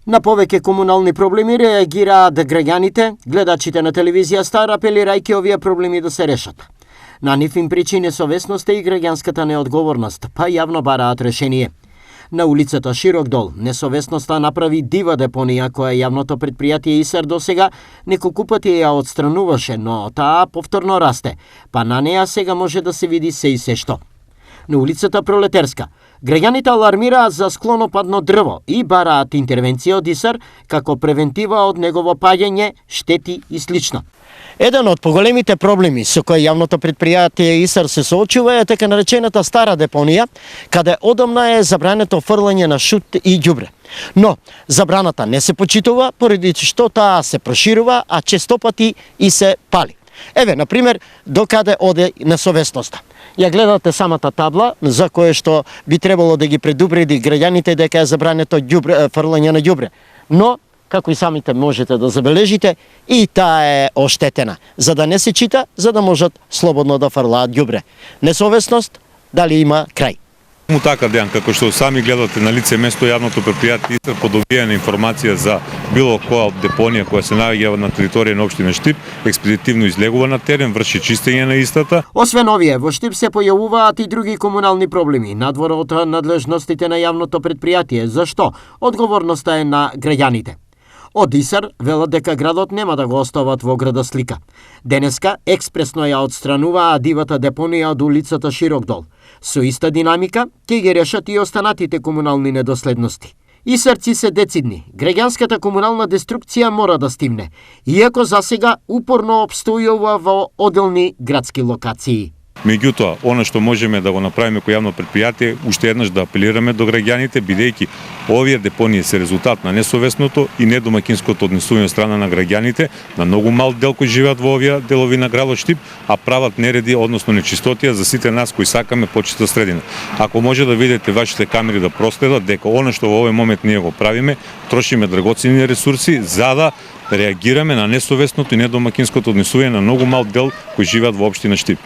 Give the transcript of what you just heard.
На повеќе комунални проблеми реагираат граѓаните, гледачите на телевизија Стар, апелирајќи овие проблеми да се решат. На нив им причини несовесноста и граѓанската неодговорност, па јавно бараат решение. На улицата Широк дол, несовесноста направи дива депонија која јавното предпријатие ИСАР досега неколку пати ја отстрануваше, но таа повторно расте, па на неа сега може да се види се и се што. На улицата Пролетерска, граѓаните алармираат за склонопадно дрво и бараат интервенција од ИСАР како превентива од негово паѓање, штети и слично. Еден од поголемите проблеми со кои јавното предпријатие ИСАР се соочува е така наречената стара депонија, каде одамна е забрането фрлање на шут и ѓубре. Но забраната не се почитува поради што таа се проширува, а честопати и се пали. Еве, например, докаде оде несовесноста. Ја гледате самата табла за кое што би требало да ги предупреди граѓаните дека е забрането фрлање на ѓубре. Но како и самите можете да забележите, и таа е оштетена, за да не се чита, за да можат слободно да фрлаат ѓубре. Несовесност, дали има крај? Му така, Дејан, како што сами гледате на лице место јавното предпријатие ИСАР по добијана информација за било која депонија која се наоѓа на територија на општина Штип, експедитивно излегува на терен, врши чистење на истата. Освен овие, во Штип се појавуваат и други комунални проблеми, надвор од надлежностите на јавното предпријатие. Зашто? Одговорноста е на граѓаните. Од ИСАР велат дека градот нема да го остават во града слика. Денеска експресно ја отстрануваа дивата депонија од улицата Широк дол. Со иста динамика ќе ги решат и останатите комунални недоследности. ИСАРци се децидни. Граѓанската комунална деструкција мора да стивне, иако засега упорно обстојува во оделни градски локации. Меѓутоа, она што можеме да го направиме кој јавно предпријатие, уште еднаш да апелираме до граѓаните, бидејќи овие депонии се резултат на несовесното и недомакинското однесување од страна на граѓаните, на многу мал дел кои живеат во овие делови на градот Штип, а прават нереди, односно нечистотија за сите нас кои сакаме почиста средина. Ако може да видите вашите камери да проследат дека она што во овој момент ние го правиме, трошиме драгоцени ресурси за да реагираме на несовесното и недомакинското однесување на многу мал дел кои живеат во општина Штип.